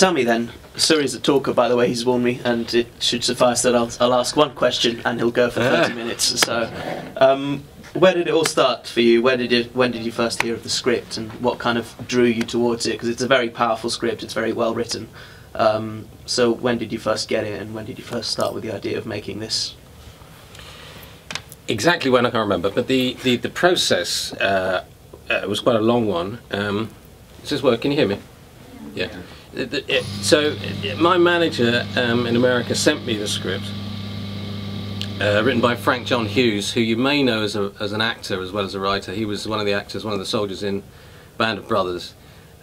Tell me then, Suri's a talker, by the way, he's warned me, and it should suffice that I'll ask one question and he'll go for 30 minutes. So, where did it all start for you? When did you first hear of the script, and what kind of drew you towards it? Because it's a very powerful script, it's very well written. So when did you first get it, and when did you first start with the idea of making this? Exactly when, I can't remember, but the process was quite a long one. Does this work? Can you hear me? Yeah. So my manager in America sent me the script, written by Frank John Hughes, who you may know as an actor as well as a writer. He was one of the actors, one of the soldiers in Band of Brothers.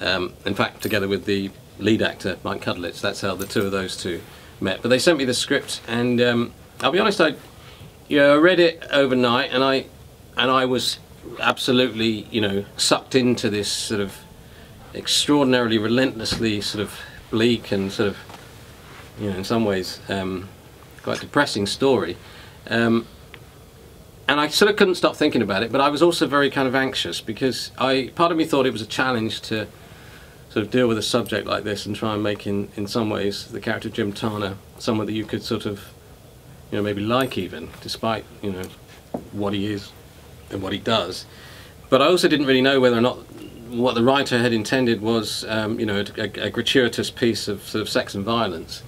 In fact, together with the lead actor, Mike Cudlitz. That's how the two of those two met. But they sent me the script, and I'll be honest, I read it overnight, and I was absolutely, sucked into this sort of extraordinarily, relentlessly sort of bleak and sort of, in some ways, quite depressing story. And I sort of couldn't stop thinking about it, but I was also very kind of anxious, because part of me thought it was a challenge to sort of deal with a subject like this and try and make in some ways the character of Jim Tahana someone that you could sort of maybe like, even despite what he is and what he does. But I also didn't really know whether or not what the writer had intended was a gratuitous piece of sort of sex and violence,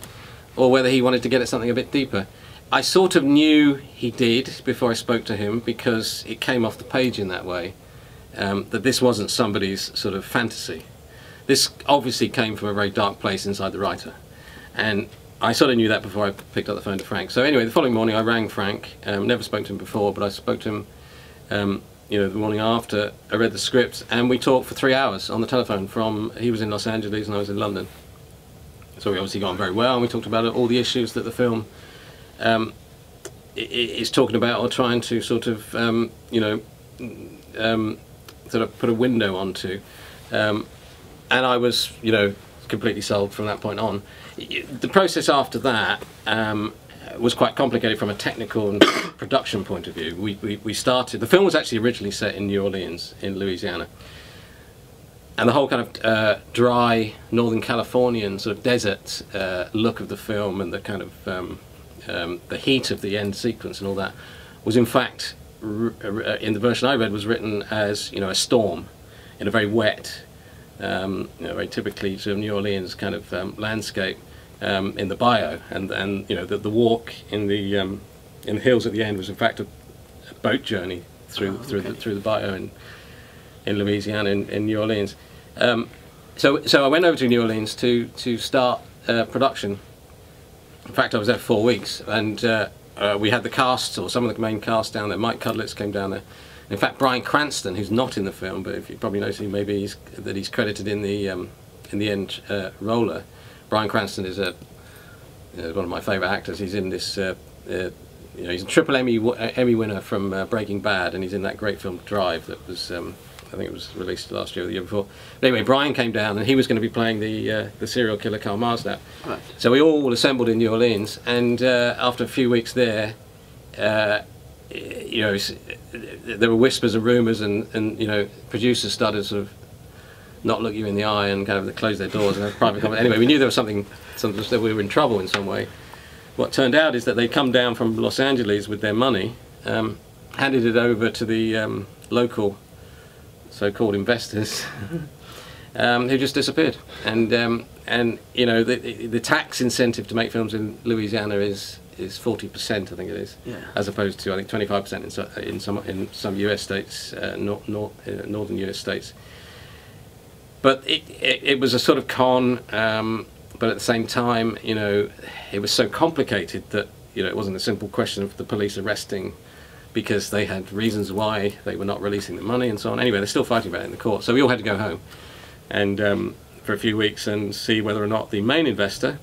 or whether he wanted to get at something a bit deeper. I sort of knew he did before I spoke to him, because it came off the page in that way, that this wasn't somebody's sort of fantasy. This obviously came from a very dark place inside the writer, and I sort of knew that before I picked up the phone to Frank. So anyway, the following morning I rang Frank. Never spoke to him before, but I spoke to him the morning after I read the script, and we talked for 3 hours on the telephone. He was in Los Angeles and I was in London, so we obviously got on very well, and we talked about all the issues that the film is talking about, or trying to sort of sort of put a window onto. And I was, completely sold from that point on. The process after that was quite complicated from a technical and production point of view. We started, the film was actually originally set in New Orleans, in Louisiana. And the whole kind of dry Northern Californian sort of desert look of the film, and the kind of the heat of the end sequence and all that, was in fact, in the version I read, was written as, a storm in a very wet, very typically sort of New Orleans kind of landscape in the bayou, and the walk in the hills at the end was in fact a boat journey through the bayou in Louisiana, in New Orleans. So I went over to New Orleans to start production. In fact, I was there for 4 weeks, and we had the cast, or some of the main cast, down there. Mike Cudlitz came down there. In fact, Bryan Cranston, who's not in the film, but if you probably noticed, maybe he's credited in the end roller. Bryan Cranston is one of my favourite actors. He's in this, he's a triple Emmy winner from Breaking Bad, and he's in that great film Drive that was, I think it was released last year or the year before. But anyway, Bryan came down, and he was going to be playing the serial killer Karl Marsdale. Right. So we all assembled in New Orleans, and after a few weeks there, there were whispers and rumours, and producers started sort of not look you in the eye and kind of close their doors and have private conversation. Anyway, we knew there was something that we were in trouble in some way. What turned out is that they'd come down from Los Angeles with their money, handed it over to the local so-called investors, who just disappeared. And the tax incentive to make films in Louisiana is 40%, I think it is, as opposed to, I think, 25% in some US states, northern US states. But it was a sort of con, but at the same time, it was so complicated that it wasn't a simple question of the police arresting, because they had reasons why they were not releasing the money and so on. Anyway, they're still fighting about it in the court, so we all had to go home and for a few weeks and see whether or not the main investor,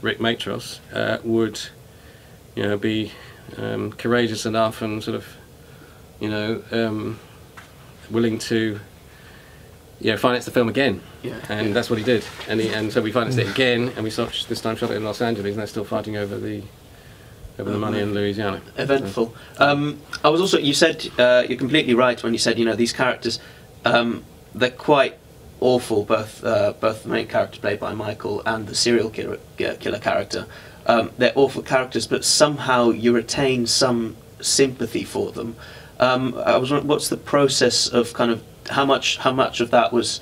Rick Matros, would be courageous enough and sort of willing to finance the film again. And that's what he did, and so we financed it again, and we this time shot it in Los Angeles, and they're still fighting over the money in Louisiana. Eventful. I was also, you said, you're completely right when you said, these characters, they're quite awful, both both the main character played by Michael and the serial killer character. They're awful characters, but somehow you retain some sympathy for them. I was wondering, what's the process of kind of how much of that was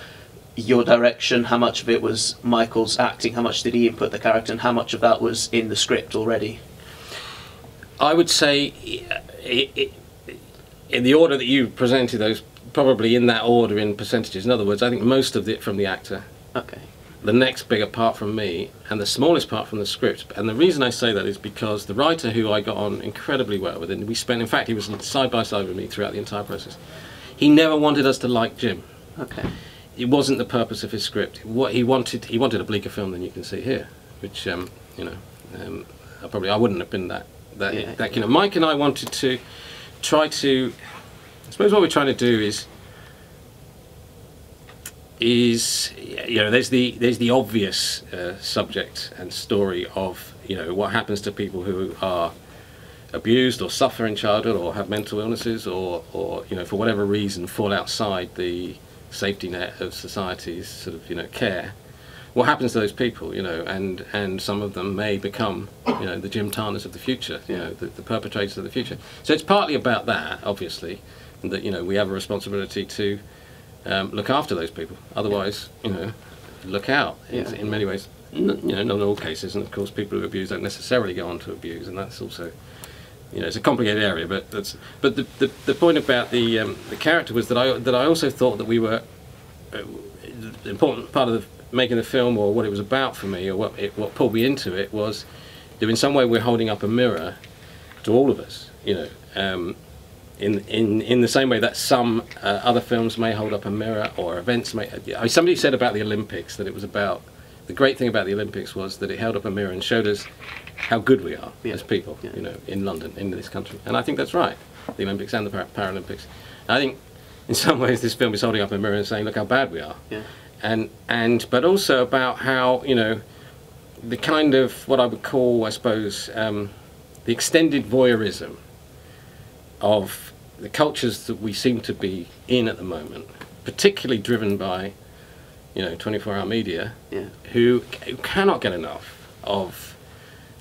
your direction, how much of it was Michael's acting, how much did he input the character, and how much of that was in the script already? I would say, in the order that you presented those, probably in that order in percentages. In other words, I think most of it from the actor. Okay. The next bigger part from me, and the smallest part from the script. And the reason I say that is because the writer, who I got on incredibly well with, and we spent, in fact, he was side by side with me throughout the entire process. He never wanted us to like Jim. Okay. It wasn't the purpose of his script. What he wanted a bleaker film than you can see here, which you know, I wouldn't have been that keen. Mike and I wanted to try to, I suppose what we're trying to do is you know, there's the obvious subject and story of, you know, what happens to people who are abused or suffer in childhood or have mental illnesses or you know, for whatever reason fall outside the safety net of society's sort of, you know, care. What happens to those people, you know, and some of them may become, you know, the Jim Tahanas of the future, you know, the perpetrators of the future. So it's partly about that, obviously, and that, you know, we have a responsibility to look after those people. Otherwise, you know, look out in many ways. You know, not in all cases, and of course people who abuse don't necessarily go on to abuse, and that's also, you know, it's a complicated area. But the point about the character was that I also thought that we were the important part of making the film, or what it was about for me, or what pulled me into it, was that in some way we're holding up a mirror to all of us, you know, in the same way that some other films may hold up a mirror, or events may. Somebody said about the Olympics that it was about, the great thing about the Olympics was that it held up a mirror and showed us how good we are as people, you know, in London, in this country. And I think that's right, the Olympics and the Paralympics. I think in some ways this film is holding up a mirror and saying, look how bad we are. Yeah. But also about how, you know, the kind of what I would call, I suppose, the extended voyeurism of the cultures that we seem to be in at the moment, particularly driven by, you know, 24-hour media, who cannot get enough of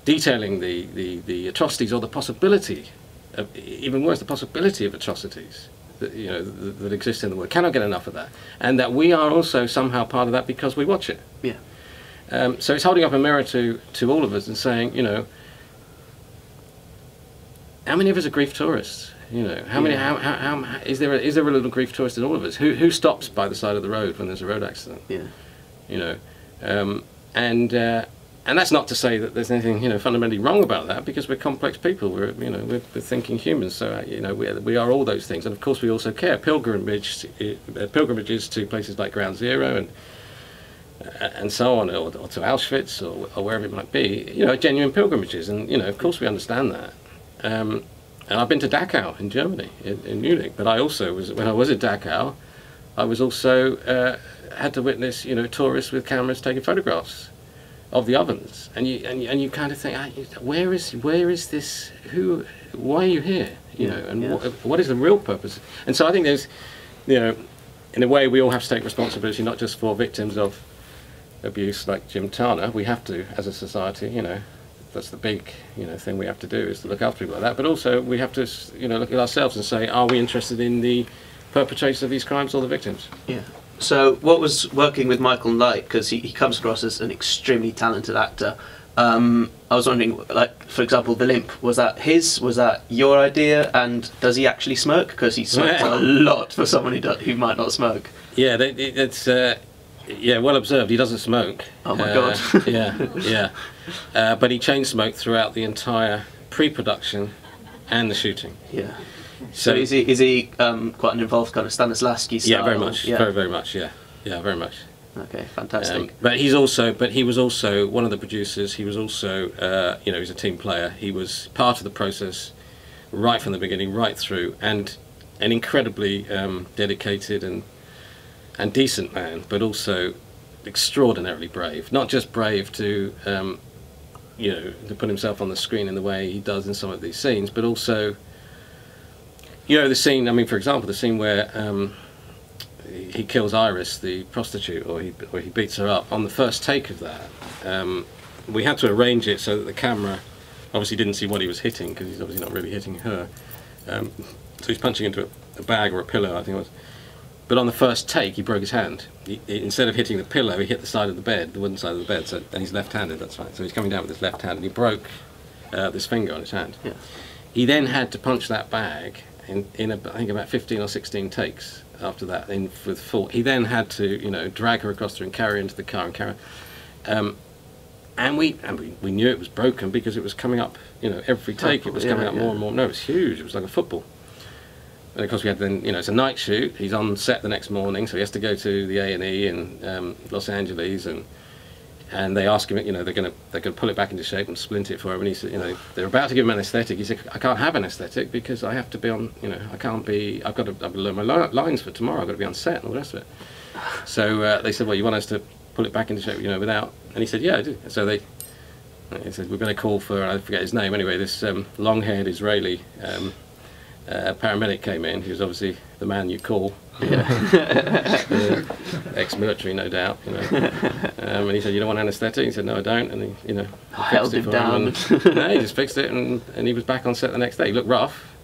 detailing the atrocities, or the possibility of, even worse, the possibility of atrocities that, you know, that exist in the world. Cannot get enough of that, and that we are also somehow part of that because we watch it. Yeah. So it's holding up a mirror to all of us and saying, you know, how many of us are grief tourists? You know, how many? How is there a little grief tourist in all of us? Who stops by the side of the road when there's a road accident? Yeah. You know, and that's not to say that there's anything, you know, fundamentally wrong about that, because we're complex people. We're, you know, we're thinking humans. So you know, we are all those things, and of course we also care. Pilgrimages to places like Ground Zero and so on, or to Auschwitz or wherever it might be. You know, genuine pilgrimages, and you know, of course we understand that. And I've been to Dachau in Germany, in Munich. But I also was, when I was at Dachau, I was also had to witness, you know, tourists with cameras taking photographs of the ovens, and you kind of think, where is this? Why are you here? You know, and what is the real purpose? And so I think there's, you know, in a way we all have to take responsibility, not just for victims of abuse like Jim Tahana. We have to, as a society, you know. That's the big, you know, thing we have to do, is to look after people like that. But also we have to, you know, look at ourselves and say, are we interested in the perpetrators of these crimes or the victims? Yeah. So what was working with Michael like? Because he comes across as an extremely talented actor. I was wondering, like, for example, the limp, was that his? Was that your idea? And does he actually smoke? Because he smokes a lot for someone who might not smoke. Yeah, it's... yeah, well observed. He doesn't smoke. Oh my God. Yeah. But he chain smoked throughout the entire pre-production and the shooting. Yeah. So is he quite an involved kind of Stanislavski style? Yeah, very much. Yeah. Very much. Yeah, very much. Okay, fantastic. But he was also one of the producers. He was also, you know, he's a team player. He was part of the process right from the beginning, right through, and an incredibly dedicated and decent man, but also extraordinarily brave. Not just brave to, you know, to put himself on the screen in the way he does in some of these scenes, but also, you know, the scene. I mean, for example, the scene where he kills Iris, the prostitute, or he beats her up. On the first take of that, we had to arrange it so that the camera obviously didn't see what he was hitting, because he's obviously not really hitting her. So he's punching into a bag or a pillow, I think it was. But on the first take, he broke his hand. Instead of hitting the pillow, he hit the side of the bed, the wooden side of the bed. So, and he's left-handed, that's right. So he's coming down with his left hand, and he broke this finger on his hand. Yeah. He then had to punch that bag in I think about 15 or 16 takes after that. With full, he then had to, drag her across the room, carry her into the car, and carry her. And we knew it was broken because it was coming up, every take it was coming up more and more. No, it was huge. It was like a football. And of course we had then, it's a night shoot. He's on set the next morning, so he has to go to the A&E in Los Angeles, and they ask him, they're going to pull it back into shape and splint it for him. And he said, they're about to give him an anaesthetic. He said, I can't have an anaesthetic because I have to be on, I can't be. I've got to learn my lines for tomorrow. I've got to be on set and all the rest of it. So they said, well, you want us to pull it back into shape, without? And he said, yeah, I do. So he said, we're going to call for, I forget his name anyway, this long-haired Israeli paramedic came in. He was obviously the man you call, ex-military, no doubt. And he said, "You don't want anaesthetic?" He said, "No, I don't." And he, held him down. No, he just fixed it, and he was back on set the next day. He looked rough,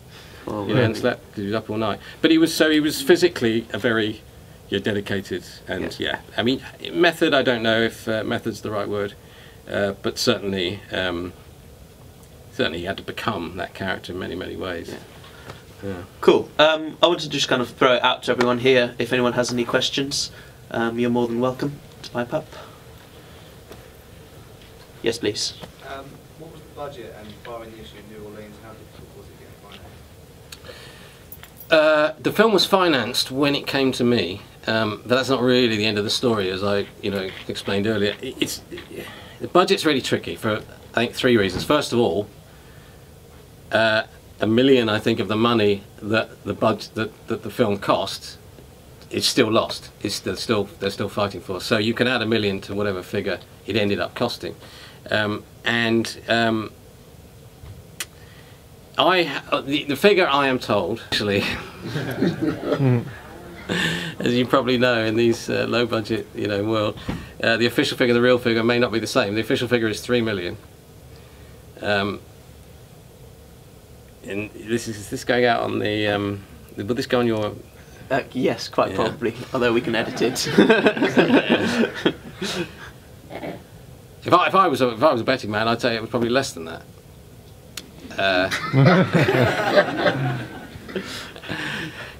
and slept because he was up all night. But he was physically a very dedicated, and I mean, method. I don't know if method's the right word, but certainly he had to become that character in many, many ways. Yeah. Yeah. Cool. I want to just kind of throw it out to everyone here. If anyone has any questions, you're more than welcome to pipe up. Yes, please. What was the budget, and barring the issue in New Orleans, how difficult was it getting financed? The film was financed when it came to me, but that's not really the end of the story, as I explained earlier. The budget's really tricky for I think 3 reasons. First of all, $1 million, I think, of the money that the film cost is still lost. They're still fighting for. So you can add $1 million to whatever figure it ended up costing, the figure I am told, actually, as you probably know, in these low budget world, the official figure, the real figure, may not be the same. The official figure is $3 million. And is this going out on the? Will this go on your? Yes, quite probably. Although we can edit it. If I was a betting man, I'd say it was probably less than that.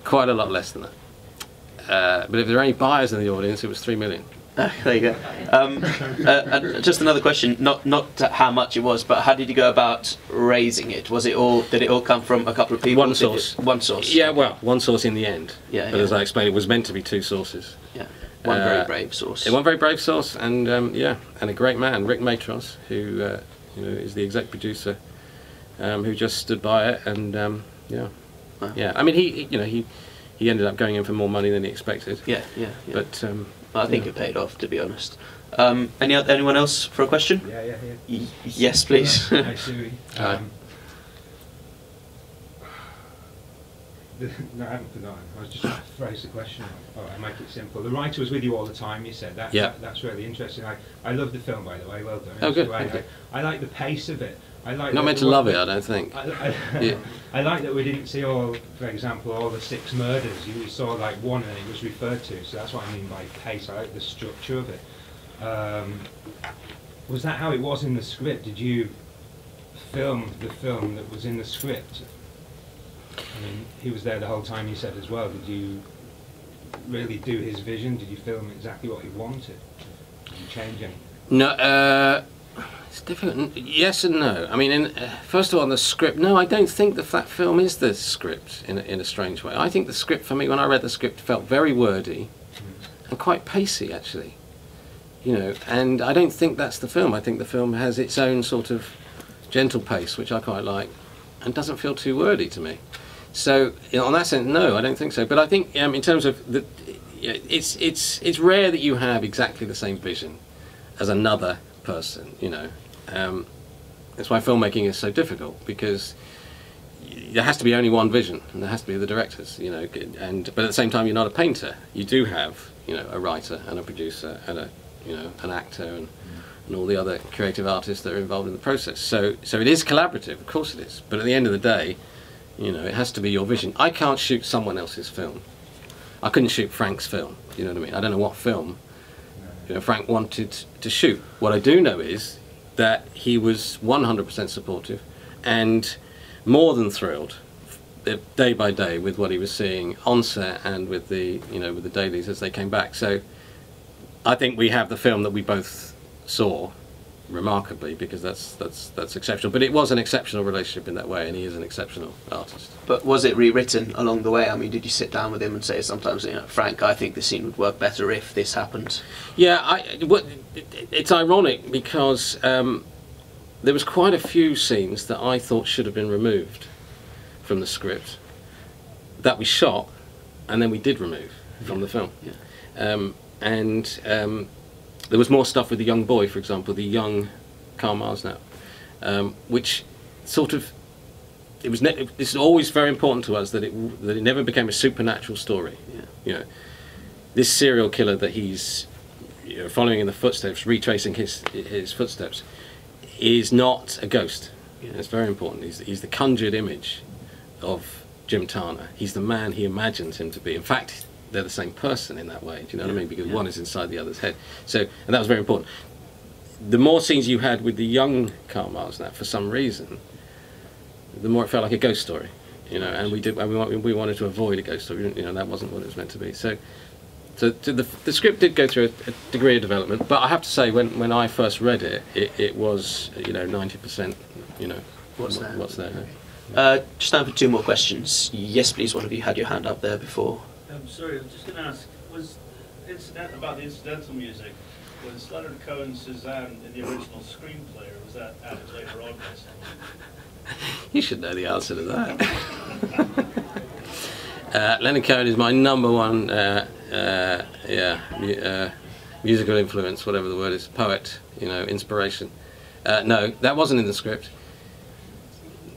Quite a lot less than that. But if there are any buyers in the audience, it was $3 million. There you go. Just another question, not how much it was, but how did you go about raising it? Did it all come from a couple of people? One source. One source. Yeah, well, one source in the end. Yeah. But as I explained, it was meant to be 2 sources. Yeah. One very brave source. One very brave source, and and a great man, Rick Matros, who is the exec producer, who just stood by it, and Wow. yeah. I mean, he ended up going in for more money than he expected. Yeah. But I think it paid off, to be honest. Anyone else for a question? Yeah. Yes, please. Hi, Suri. Hi. No, I haven't forgotten. I was just trying to phrase the question. I make it simple. The writer was with you all the time, you said. That's really interesting. I love the film, by the way. Well done. Oh, good. Thank you. I like the pace of it. I like not meant to love it, I don't think. I like that we didn't see for example, all the 6 murders. We saw like one and it was referred to. So that's what I mean by pace. I like the structure of it. Was that how it was in the script? Did you film the film that was in the script? I mean, he was there the whole time, you said, as well. Did you really do his vision? Did you film exactly what he wanted? Did you change anything? No, it's difficult. Yes and no. I mean, first of all, the script. No, I don't think that film is the script in a strange way. I think the script, for me, when I read the script, felt very wordy and quite pacey, actually. And I don't think that's the film. I think the film has its own sort of gentle pace, which I quite like, and doesn't feel too wordy to me. So, on that sense, no, I don't think so. But I think, in terms of it's rare that you have exactly the same vision as another person. That's why filmmaking is so difficult, because there has to be only one vision, and there has to be the directors, you know. But at the same time, you're not a painter. You do have, you know, a writer and a producer and a, you know, an actor and all the other creative artists that are involved in the process. So it is collaborative, of course it is. But at the end of the day, you know, it has to be your vision. I can't shoot someone else's film. I couldn't shoot Frank's film. You know what I mean? I don't know what film, you know, Frank wanted to shoot. What I do know is that he was 100% supportive and more than thrilled, day by day, with what he was seeing on set and with the, you know, with the dailies as they came back. So I think we have the film that we both saw remarkably, because that's exceptional. But it was an exceptional relationship in that way, and he is an exceptional artist. But was it rewritten along the way? I mean, did you sit down with him and say sometimes, you know, Frank, I think this scene would work better if this happened? Yeah, it's ironic because there was quite a few scenes that I thought should have been removed from the script that we shot and then we did remove from the film. Yeah. There was more stuff with the young boy, for example, the young Karl Marsnap, which sort of, it's always very important to us that it never became a supernatural story. Yeah. You know, this serial killer that he's, you know, following in the footsteps, retracing his footsteps, is not a ghost. Yeah. It's very important. He's the conjured image of Jim Tahana. He's the man he imagines him to be. In fact, they're the same person in that way. Do you know what I mean? Because one is inside the other's head. So, and that was very important. The more scenes you had with the young Karl Marsnap, for some reason, the more it felt like a ghost story. You know, and we wanted to avoid a ghost story. You know, that wasn't what it was meant to be. So the script did go through a degree of development, but I have to say, when I first read it, it was, you know, 90%, you know, what's there. Just time for 2 more questions. Yes, please, one of you had your hand up there before. I'm sorry, I was just going to ask, was about the incidental music, was Leonard Cohen's Suzanne in the original screenplay, or was that added later on? You should know the answer to that. Leonard Cohen is my #1 musical influence, whatever the word is, poet, you know, inspiration. No, that wasn't in the script.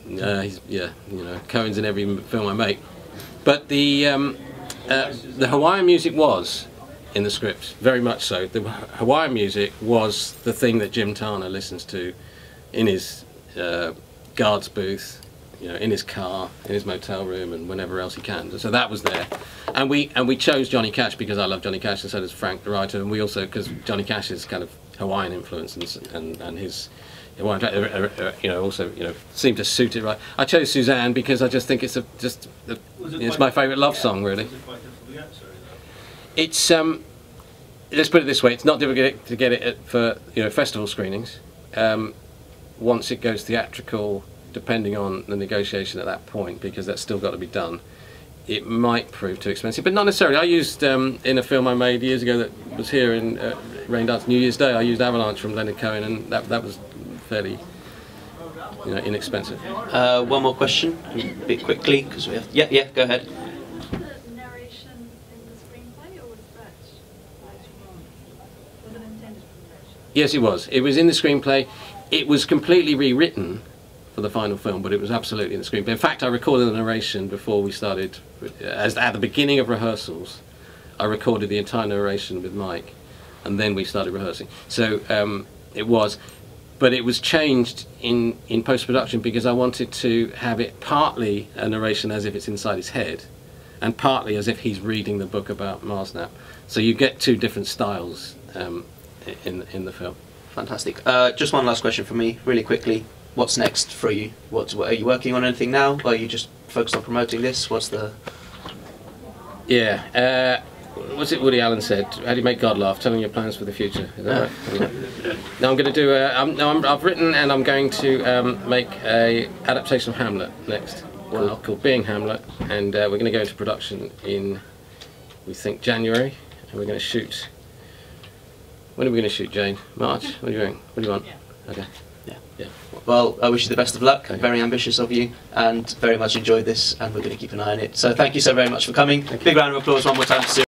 You know, Cohen's in every film I make. But the Hawaiian music was in the script, very much so. The Hawaiian music was the thing that Jim Tahana listens to in his guard's booth, you know, in his car, in his motel room, and whenever else he can. So that was there, and we chose Johnny Cash because I love Johnny Cash, and so does Frank, the writer, and we also, because Johnny Cash is kind of Hawaiian influence, and his Hawaiian, you know, also, you know, seemed to suit it right. I chose Suzanne because I just think it's it's my favourite love song, really. Was it quite difficult to get, sorry, It's let's put it this way: it's not difficult to get it for, you know, festival screenings. Once it goes theatrical, depending on the negotiation at that point, because that's still got to be done, it might prove too expensive, but not necessarily. I used, in a film I made years ago that was here in Raindance New Year's Day, I used Avalanche from Leonard Cohen, and that was fairly, you know, inexpensive. One more question, a bit quickly, because we have... Yeah, go ahead. Was the narration in the screenplay, or was that later on? Was it intended for narration? Yes, it was. It was in the screenplay. It was completely rewritten for the final film, but it was absolutely in the screenplay. In fact, I recorded the narration before we started. At the beginning of rehearsals, I recorded the entire narration with Mike, and then we started rehearsing. So it was, but it was changed in post-production because I wanted to have it partly a narration as if it's inside his head, and partly as if he's reading the book about Marsnap. So you get 2 different styles in the film. Fantastic. Just one last question from me, really quickly. What's next for you? What are you working on anything now? Or are you just focused on promoting this? What's the... Yeah. What's it Woody Allen said? How do you make God laugh? Tell him your plans for the future. Is that right? Now I'm going to do... I've written and I'm going to make a adaptation of Hamlet next. Wow. Called Being Hamlet. And we're going to go into production in, we think, January. And we're going to shoot... When are we going to shoot, Jane? March? What do you think? What do you want? Okay. Yeah. Well, I wish you the best of luck. Okay. Very ambitious of you, and very much enjoyed this, and we're going to keep an eye on it. So thank you so very much for coming. Big round of applause one more time for Suri.